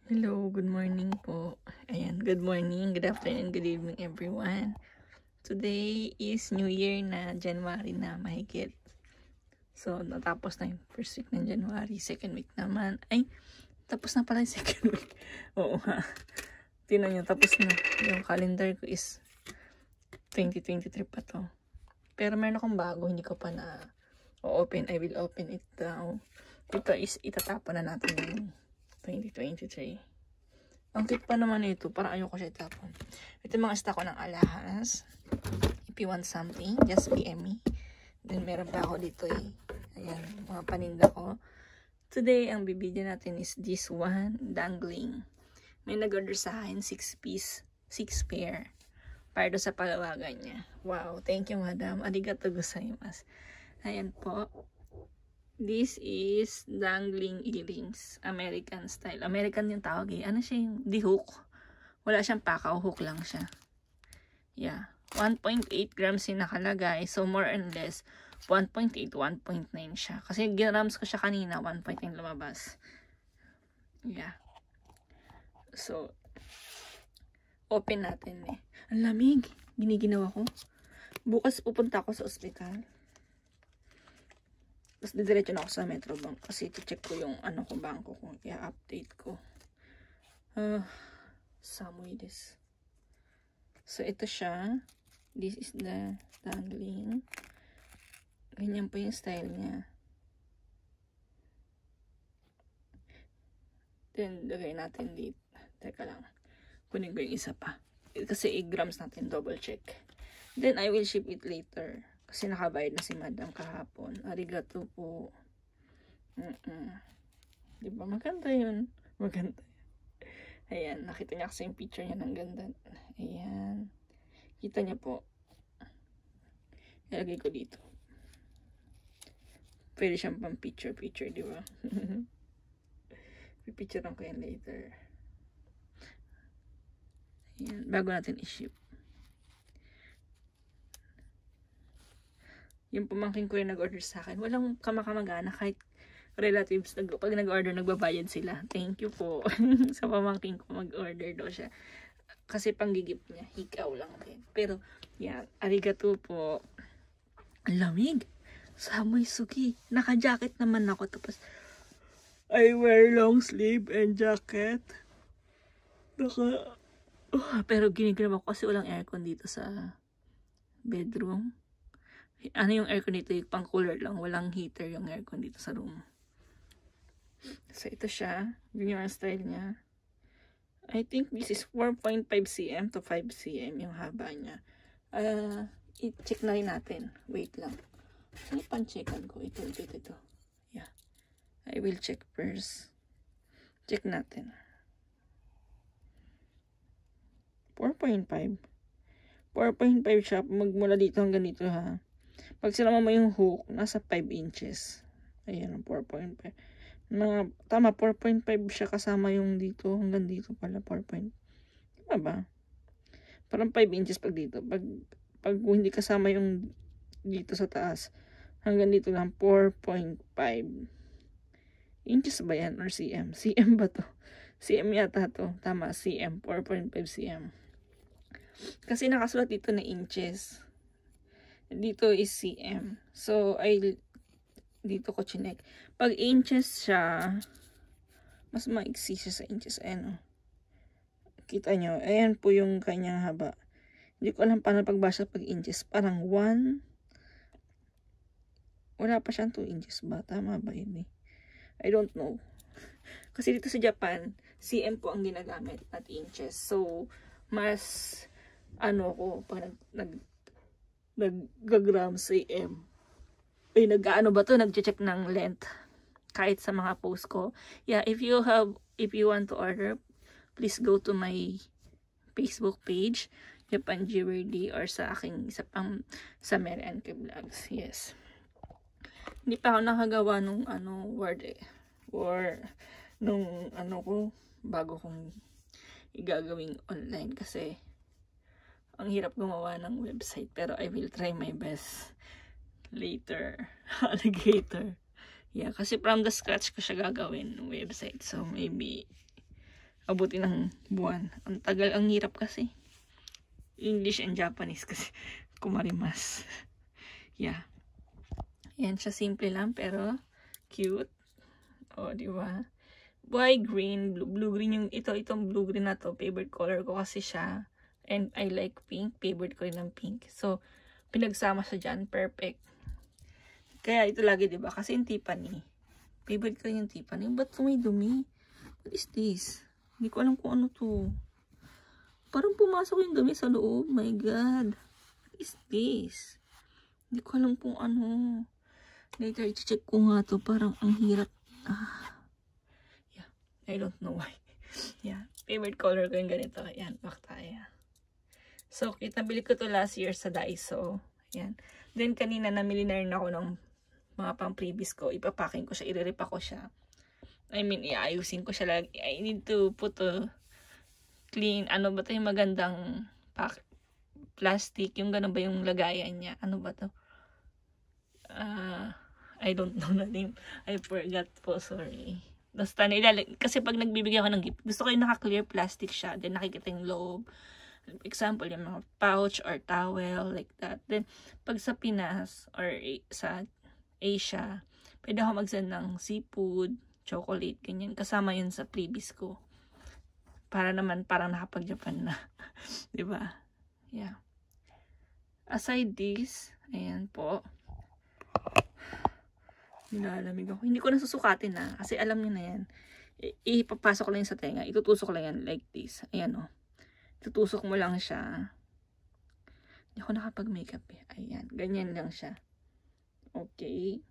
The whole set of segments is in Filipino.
Hello, good morning po. Ayan, good morning, good afternoon, good evening everyone. Today is New Year na, January na mahigit. So, natapos na yung first week ng January, second week naman. Ay, tapos na pala yung second week. Oo nga. Tingnan nyo, tapos na. Yung calendar ko is 2023 pa to. Pero meron akong bago, hindi ko pa na open. I will open it now. Ito is itatapon na natin yung 2023. Ang cute pa naman ito. Parang ayoko siya itapon. Ito yung mga stock ko ng alahas. If you want something, just PM me. Then meron pa ako dito eh. Ayan, mga paninda ko. Today, ang bibigyan natin is this one, dangling. May nag-order sa akin, 6 piece, 6 pair. Para sa palawagan niya. Wow, thank you madam. Arigato gozaimasu. Ayan po. This is dangling earrings. American style. American yung tawag eh. Ano siya yung di-hook? Wala siyang pakaw. Hook lang siya. Yeah. 1.8 grams yung nakalagay. So, more or less, 1.8, 1.9 siya. Kasi grams ko siya kanina, 1.9 lumabas. Yeah. So, open natin eh. Ang lamig. Giniginawa ko. Bukas pupunta ako sa ospital. Tapos didiretso na ako sa Metrobank kasi check ko yung ano ko, bangko ko. I-update ko. Samoy this. So, ito siya. This is the dangling. Ganyan po yung style niya. Then, lagay natin dito. Teka lang. Kunin ko yung isa pa. Kasi 8 grams natin. Double check. Then, I will ship it later. Kasi nakabayad na si madam kahapon. Arigato po. Diba? Maganda yun. Maganda. Ayan. Nakita niya kasi yung picture niya ng ganda. Ayan. Kita niya po. Ilagay ko dito. Pwede siyang pang picture, diba? Pipicturean ko yan later. Ayan. Bago natin i-ship. Yung pamangkin ko yung nag-order sa akin. Walang kamakamagana kahit relatives. Pag nag-order, nagbabayad sila. Thank you po. Sa pamangkin ko mag-order daw siya. Kasi panggigip niya. Ikaw lang din. Pero, yan. Arigato po. Ang lamig. Samoy suki. Naka-jacket naman ako. Tapos, I wear long sleeve and jacket. Pero giniginawa ko kasi walang aircon dito sa bedroom. Ano yung aircon dito? Yung pang cooler lang. Walang heater yung aircon dito sa room. So, ito siya. Yun yung style niya. I think this is 4.5 cm to 5 cm yung haba niya. I-check na rin natin. Wait lang. Ano pan-checkan ko? Ito. Yeah. I will check first. Check natin. 4.5. 4.5 siya. Magmula dito hanggang dito ha. Pag sinama mo yung hook, nasa 5 inches. Ayan, 4.5. Tama, 4.5 siya kasama yung dito. Hanggang dito pala, 4.5. Diba ba? Parang 5 inches pag dito. Pag hindi kasama yung dito sa taas, hanggang dito lang, 4.5 inches ba yan? Or cm? Cm ba to? Cm yata to. Tama, cm. 4.5 cm. Kasi nakasulat dito na inches. Dito is cm. So, dito ko chinek. Pag inches siya, mas maiksi siya sa inches. Ayan, oh. Kita nyo. Ayan po yung kanyang haba. Hindi ko alam paano pagbasa pag inches. Parang 1. Wala pa siyang 2 inches ba? Tama ba yun eh? I don't know. Kasi dito sa Japan, cm po ang ginagamit at inches. So, mas ko, pag nag-gram cm. Nag-ano ba to? Nag-check ng length. Kahit sa mga post ko. Yeah, if you want to order, please go to my Facebook page, Japan Jewelry, or sa aking isa pang sa Mary Anke Vlogs. Yes. Hindi pa ako nakagawa nung word eh. Or nung ko, bago kong igagawing online kasi ang hirap gumawa ng website, pero I will try my best later. Alligator. Yeah, kasi from the scratch ko siya gagawin website. So maybe abutin ng buwan. Ang tagal, ang hirap kasi. English and Japanese kasi kumarimas. Yeah. Yan siya, simple lang pero cute. O, di ba? Why green? Blue-green yung itong blue-green na to. Favorite color ko kasi siya. And I like pink. Favorite ko rin ng pink. So, pinagsama siya dyan. Perfect. Kaya ito lagi, di ba? Kasi yung Tiffany. Favorite ko yung Tiffany. Ba't dumi? What is this? Hindi ko alam kung ano to. Parang pumasok yung dumi sa loob. My God. What is this? Hindi ko alam kung ano. Later, i-check ko nga to. Parang ang hirap. Yeah. I don't know why. Yeah. Favorite color ko yung ganito. Ayan. Baktaya. So, nabili ko to last year sa Daiso. Ayan. Then, kanina namili na rin ako ng mga pang previous ko. Ipapacking ko siya. I-rip ako siya. I mean, iayusin ko siya lagi. I need to put a clean, ano ba ito yung magandang plastic, yung gano'n ba yung lagayan niya, ano ba to? I don't know the name, I forgot po, sorry. Basta kasi pag nagbibigay ako ng gift, gusto ko yung naka-clear plastic siya, then nakikita yung loob, example, yung mga pouch or towel, like that. Then, pag sa Pinas, or sa Asia, pwede ako mag-send ng seafood, chocolate, ganyan, kasama yun sa previous ko. Para naman, parang nakapag-Japan na. Diba? Yeah. Aside this, ayan po. Nilalamig ako. Hindi ko nasusukatin na. Kasi alam niyo na yan. Ipapasok lang sa tenga. Itutusok lang yan like this. Ayan o. Itutusok mo lang siya. Hindi ako nakapag-makeup eh. Ayan. Ganyan lang siya. Okay.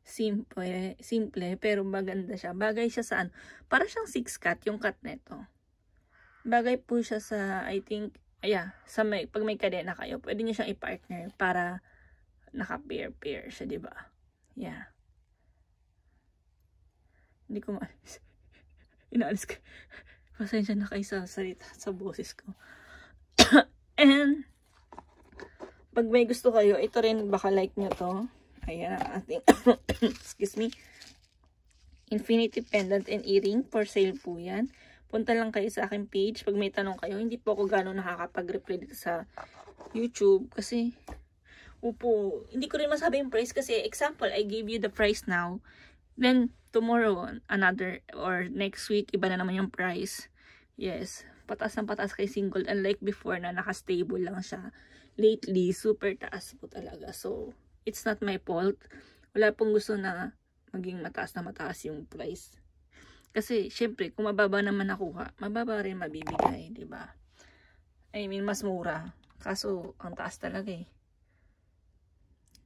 Simple, pero maganda siya. Bagay siya saan? Para siyang 6 cut, yung cut neto. Bagay po siya sa, I think, sa pag may kadena kayo, pwede niyo siyang i-partner para naka-pair siya, diba? Yeah. Hindi ko maalis. Inaalis ko. Pasensya na kayo sa salita, sa boses ko. And, pag may gusto kayo, ito rin, baka like nyo to. Ayan ang ating, excuse me, infinity pendant and earring. For sale po yan. Punta lang kayo sa aking page. Pag may tanong kayo, hindi po ako gano'n nakakapag-reply dito sa YouTube. Kasi, hindi ko rin masabi yung price. Kasi, example, I gave you the price now. Then, tomorrow, another, or next week, iba na naman yung price. Yes. Pataas ng pataas kay single. Unlike before na naka-stable lang siya. Lately, super taas po talaga. So, it's not my fault. Wala pong gusto na maging mataas na mataas yung price. Kasi, syempre, kung mababa naman nakuha, mababa rin mabibigay, diba? I mean, mas mura. Kaso, ang taas talaga eh.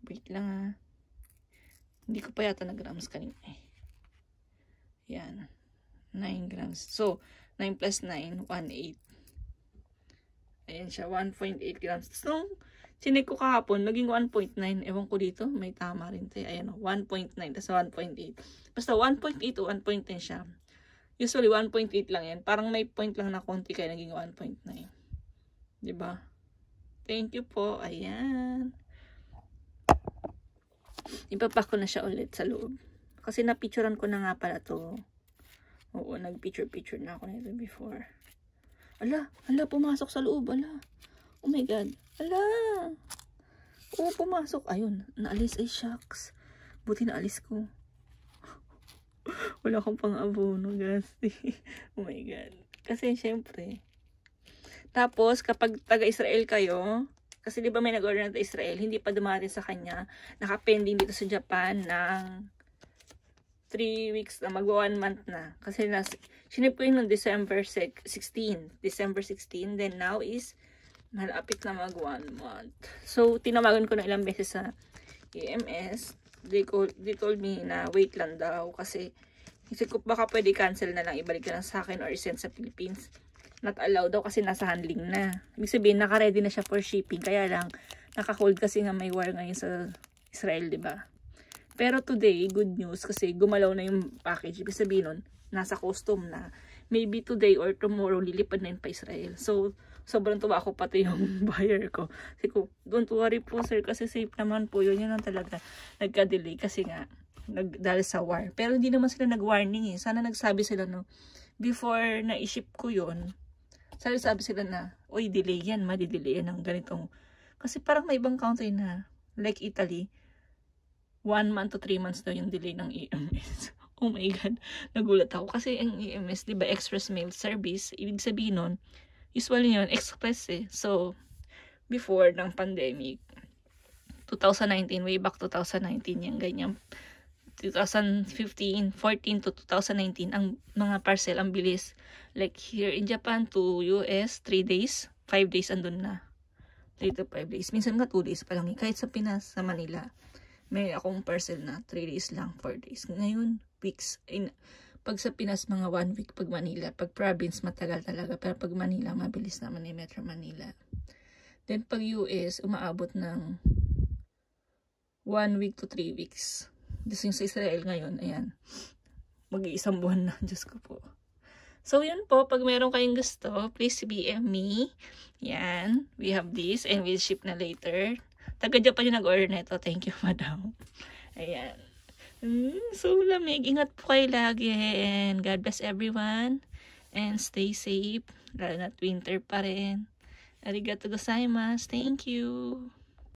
Wait lang Hindi ko pa yata nag-grams kanina eh. Yan. 9 grams. So, 9 plus 9, 1.8. Ayan siya, 1.8 grams. So, sinek ko kahapon, naging 1.9. Ewan ko dito, may tama rin tayo. Ayan o, 1.9, tas 1.8. Basta 1.8 o 1.9 siya. Usually, 1.8 lang yan. Parang may point lang na konti kaya naging 1.9. Diba? Thank you po. Ayan. Ipapak ko na siya ulit sa loob. Kasi na-picturean ko na nga pala to. Oo, nag-picture na ako nito before. Ala, pumasok sa loob. Ala. Oh my God. Ala. Oo, pumasok. Ayun, naalis. Ay, shucks. Buti naalis ko. Wala akong pang-abono, guys. Oh my God. Kasi, syempre. Tapos, kapag taga-Israel kayo, kasi di ba may nag-order na Israel, hindi pa dumating sa kanya, nakapending dito sa Japan ng 3 weeks na, mag-1 month na. Kasi sinip ko yun noong December 16. Then now is, malapit na mag-1 month. So, tinawagan ko na ilang beses sa EMS. They told me na wait lang daw. Kasi, isip ko baka pwede cancel na lang, ibalik na lang sa akin or send sa Philippines. Not allowed daw kasi nasa handling na. Ibig sabihin, naka-ready na siya for shipping. Kaya lang, naka-hold kasi nga may war ngayon sa Israel, diba? Pero today, good news kasi gumalaw na yung package. Ibig sabihin nun, nasa custom na. Maybe today or tomorrow, lilipad na yun pa Israel. So, sobrang tuwa ako pati yung buyer ko. Kasi ko, don't worry po sir, kasi safe naman po yun. Yun ang talaga nagka-delay kasi nga, dahil sa war. Pero hindi naman sila nag-warning eh. Sana nagsabi sila no, before na-ship ko yun, sabi sila na, uy, delay yan, madidelay yan ng ganitong. Kasi parang may ibang country na, like Italy, 1 month to 3 months daw yung delay ng EMS. Oh my God, nagulat ako. Kasi ang EMS, di ba, Express Mail Service, ibig sabihin nun, usually yun, express eh. So, before ng pandemic, 2019, way back 2019, yung ganyan, 2015, 14 to 2019, ang mga parcel, ang bilis. Like here in Japan to US, 3 days, 5 days andun na. 3 to 5 days. Minsan nga 2 days pa lang. Kahit sa Pinas, sa Manila, may akong parcel na 3 days lang, 4 days. Ngayon, weeks. Pag sa Pinas, mga 1 week. Pag Manila, pag province, matagal talaga. Pero pag Manila, mabilis naman ni Metro Manila. Then pag US, umaabot ng 1 week to 3 weeks. Just yung sa Israel ngayon, ayan, mag-iisang buwan na, Diyos ko po. So, yun po, pag meron kayong gusto, please BM me. Yan, we have this, and we'll ship na later. Taga-Japan yung nag-order na ito. Thank you, madam. Ayan. So, lamig. Ingat po kayo lagi, and God bless everyone. And stay safe, lalo na't winter pa rin. Arigato gozaimasu. Thank you.